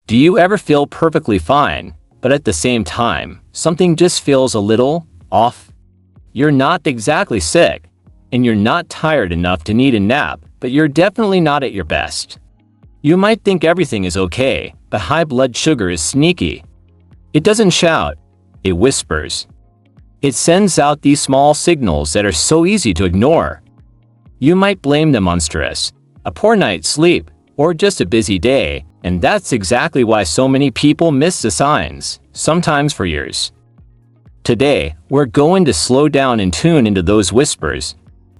Do you ever feel perfectly fine, but at the same time, something just feels a little off? You're not exactly sick, and you're not tired enough to need a nap, but you're definitely not at your best. You might think everything is okay, but high blood sugar is sneaky. It doesn't shout, it whispers. It sends out these small signals that are so easy to ignore. You might blame them on stress, a poor night's sleep, or just a busy day, and that's exactly why so many people miss the signs, sometimes for years. Today, we're going to slow down and tune into those whispers,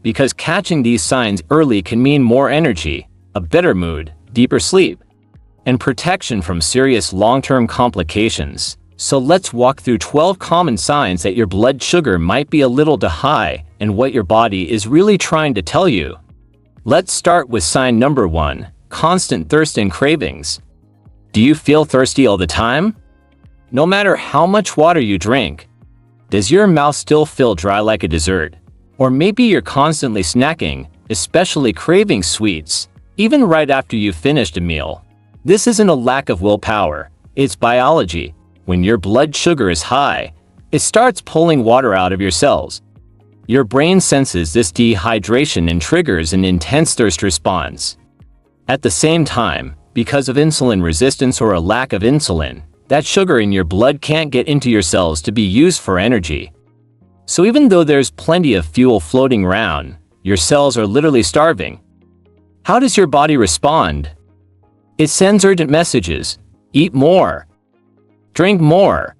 because catching these signs early can mean more energy, a better mood, deeper sleep, and protection from serious long-term complications. So let's walk through 12 common signs that your blood sugar might be a little too high and what your body is really trying to tell you. Let's start with sign number 1, constant thirst and cravings. Do you feel thirsty all the time? No matter how much water you drink, does your mouth still feel dry like a dessert? Or maybe you're constantly snacking, especially craving sweets, even right after you've finished a meal. This isn't a lack of willpower, it's biology. When your blood sugar is high, it starts pulling water out of your cells. Your brain senses this dehydration and triggers an intense thirst response. At the same time, because of insulin resistance or a lack of insulin, that sugar in your blood can't get into your cells to be used for energy. So even though there's plenty of fuel floating around, your cells are literally starving. How does your body respond? It sends urgent messages: eat more, drink more.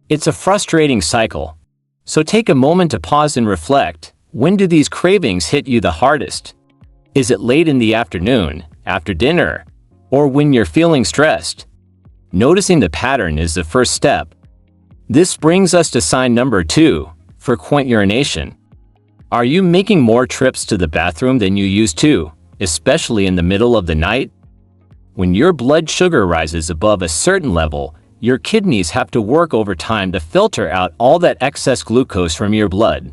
It's a frustrating cycle. So take a moment to pause and reflect. When do these cravings hit you the hardest? Is it late in the afternoon, after dinner, or when you're feeling stressed? Noticing the pattern is the first step. This brings us to sign number 2, frequent urination. Are you making more trips to the bathroom than you used to, especially in the middle of the night? When your blood sugar rises above a certain level, your kidneys have to work overtime to filter out all that excess glucose from your blood.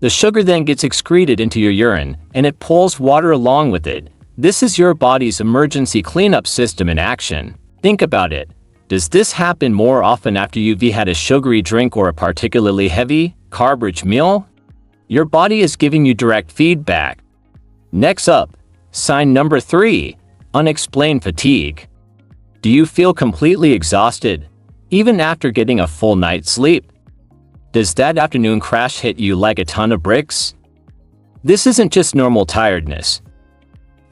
The sugar then gets excreted into your urine, and it pulls water along with it. This is your body's emergency cleanup system in action. Think about it. Does this happen more often after you've had a sugary drink or a particularly heavy, carb-rich meal? Your body is giving you direct feedback. Next up, sign number 3, unexplained fatigue. Do you feel completely exhausted, even after getting a full night's sleep? Does that afternoon crash hit you like a ton of bricks? This isn't just normal tiredness.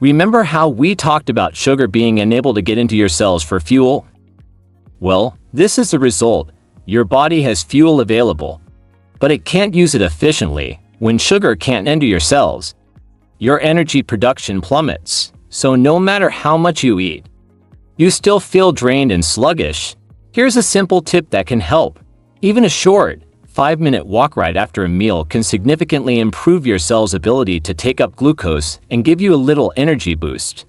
Remember how we talked about sugar being unable to get into your cells for fuel? Well, this is the result. Your body has fuel available, but it can't use it efficiently. When sugar can't enter your cells, your energy production plummets. So no matter how much you eat, you still feel drained and sluggish. Here's a simple tip that can help. Even a short, 5-minute walk right after a meal can significantly improve your cell's ability to take up glucose and give you a little energy boost.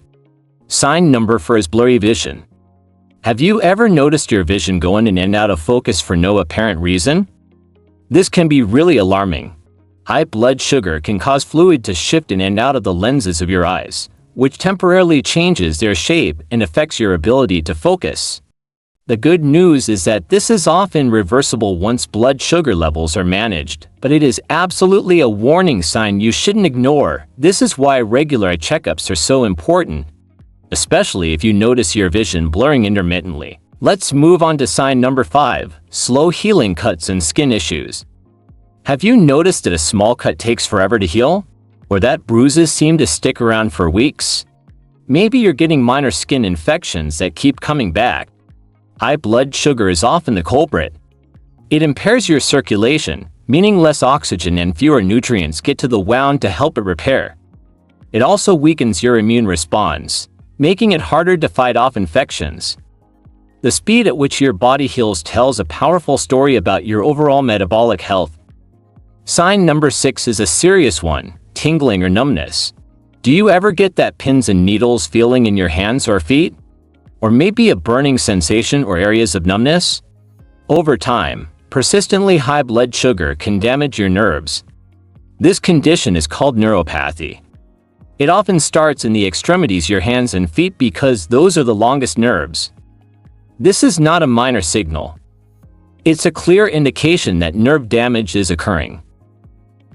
Sign number 4 is blurry vision. Have you ever noticed your vision going in and out of focus for no apparent reason? This can be really alarming. High blood sugar can cause fluid to shift in and out of the lenses of your eyes, which temporarily changes their shape and affects your ability to focus. The good news is that this is often reversible once blood sugar levels are managed, but it is absolutely a warning sign you shouldn't ignore. This is why regular checkups are so important, especially if you notice your vision blurring intermittently. Let's move on to sign number 5, slow healing cuts and skin issues. Have you noticed that a small cut takes forever to heal? Or that bruises seem to stick around for weeks? Maybe you're getting minor skin infections that keep coming back. High blood sugar is often the culprit. It impairs your circulation, meaning less oxygen and fewer nutrients get to the wound to help it repair. It also weakens your immune response, making it harder to fight off infections. The speed at which your body heals tells a powerful story about your overall metabolic health. Sign number 6 is a serious one, tingling or numbness. Do you ever get that pins and needles feeling in your hands or feet? Or maybe a burning sensation or areas of numbness? Over time, persistently high blood sugar can damage your nerves. This condition is called neuropathy. It often starts in the extremities, your hands and feet, because those are the longest nerves. This is not a minor signal. It's a clear indication that nerve damage is occurring.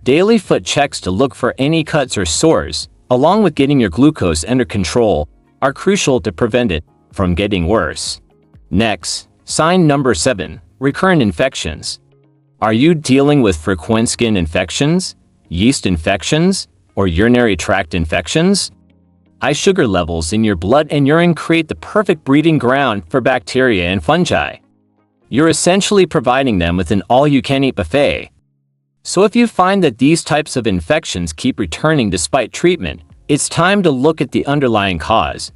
Daily foot checks to look for any cuts or sores, along with getting your glucose under control, are crucial to prevent it from getting worse. Next, sign number 7, recurrent infections. Are you dealing with frequent skin infections, yeast infections, or urinary tract infections? High sugar levels in your blood and urine create the perfect breeding ground for bacteria and fungi. You're essentially providing them with an all-you-can-eat buffet. So if you find that these types of infections keep returning despite treatment, it's time to look at the underlying cause.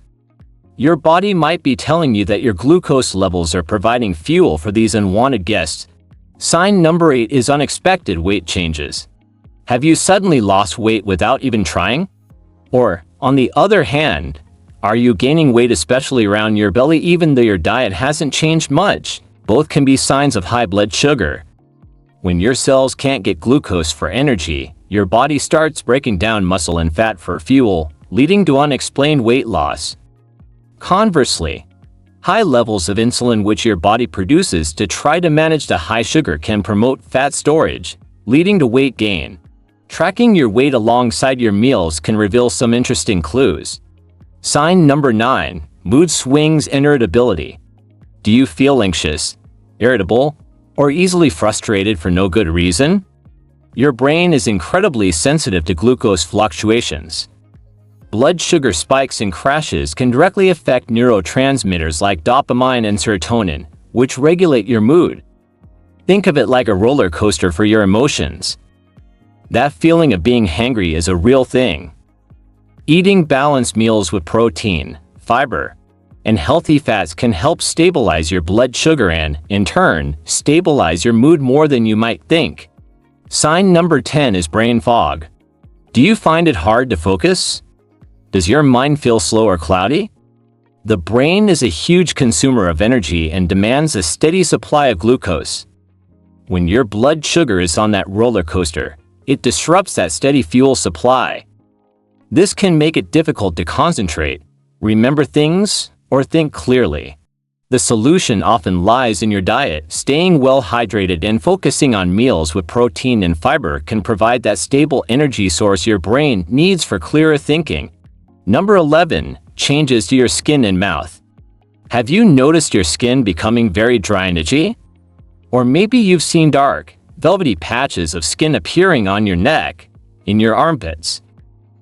Your body might be telling you that your glucose levels are providing fuel for these unwanted guests. Sign number 8 is unexpected weight changes. Have you suddenly lost weight without even trying? Or, on the other hand, are you gaining weight especially around your belly even though your diet hasn't changed much? Both can be signs of high blood sugar. When your cells can't get glucose for energy, your body starts breaking down muscle and fat for fuel, leading to unexplained weight loss. Conversely, high levels of insulin which your body produces to try to manage the high sugar can promote fat storage, leading to weight gain. Tracking your weight alongside your meals can reveal some interesting clues. Sign number 9, mood swings and irritability. Do you feel anxious, irritable, or easily frustrated for no good reason? Your brain is incredibly sensitive to glucose fluctuations. Blood sugar spikes and crashes can directly affect neurotransmitters like dopamine and serotonin, which regulate your mood. Think of it like a roller coaster for your emotions. That feeling of being hangry is a real thing. Eating balanced meals with protein, fiber, and healthy fats can help stabilize your blood sugar and, in turn, stabilize your mood more than you might think. Sign number 10 is brain fog. Do you find it hard to focus? Does your mind feel slow or cloudy? The brain is a huge consumer of energy and demands a steady supply of glucose. When your blood sugar is on that roller coaster, it disrupts that steady fuel supply. This can make it difficult to concentrate, remember things, or think clearly. The solution often lies in your diet. Staying well hydrated and focusing on meals with protein and fiber can provide that stable energy source your brain needs for clearer thinking. Number 11, changes to your skin and mouth. Have you noticed your skin becoming very dry and itchy? Or maybe you've seen dark, velvety patches of skin appearing on your neck, in your armpits,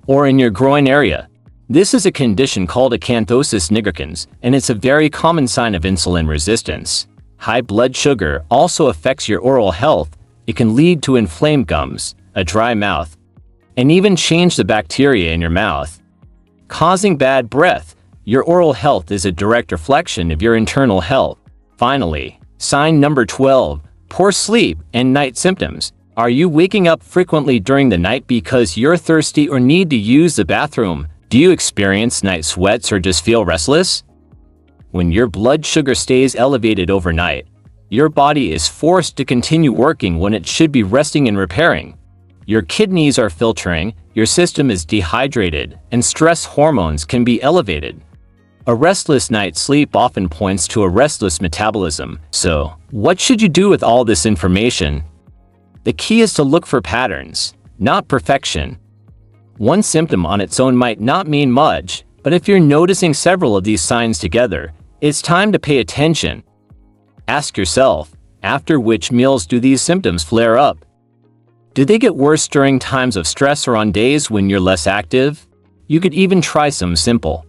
or in your groin area. This is a condition called acanthosis nigricans, and it's a very common sign of insulin resistance. High blood sugar also affects your oral health. It can lead to inflamed gums, a dry mouth, and even change the bacteria in your mouth, causing bad breath. Your oral health is a direct reflection of your internal health. Finally, sign number 12, poor sleep and night symptoms. Are you waking up frequently during the night because you're thirsty or need to use the bathroom? Do you experience night sweats or just feel restless? When your blood sugar stays elevated overnight, your body is forced to continue working when it should be resting and repairing. Your kidneys are filtering, your system is dehydrated, and stress hormones can be elevated. A restless night's sleep often points to a restless metabolism. So, what should you do with all this information? The key is to look for patterns, not perfection. One symptom on its own might not mean much, but if you're noticing several of these signs together, it's time to pay attention. Ask yourself, after which meals do these symptoms flare up? Do they get worse during times of stress or on days when you're less active? You could even try some simple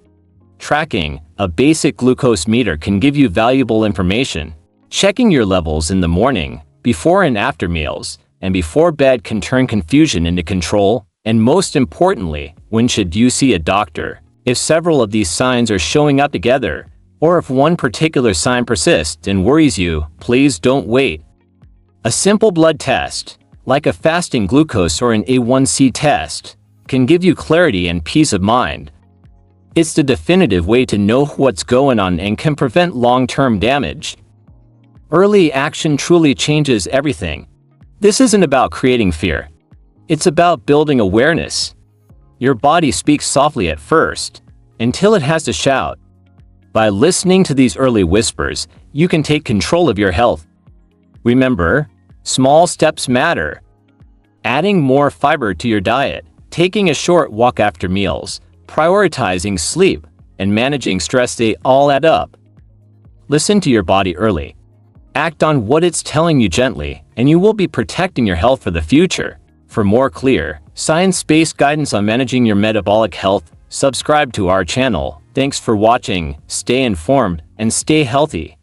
tracking. A basic glucose meter can give you valuable information. Checking your levels in the morning, before and after meals, and before bed can turn confusion into control. And most importantly, when should you see a doctor? If several of these signs are showing up together, or if one particular sign persists and worries you, please don't wait. A simple blood test, like a fasting glucose or an A1C test, can give you clarity and peace of mind. It's the definitive way to know what's going on and can prevent long-term damage. Early action truly changes everything. This isn't about creating fear. It's about building awareness. Your body speaks softly at first, until it has to shout. By listening to these early whispers, you can take control of your health. Remember, small steps matter. Adding more fiber to your diet, taking a short walk after meals, prioritizing sleep, and managing stress, they all add up. Listen to your body early. Act on what it's telling you gently, and you will be protecting your health for the future. For more clear, science-based guidance on managing your metabolic health, subscribe to our channel. Thanks for watching, stay informed, and stay healthy.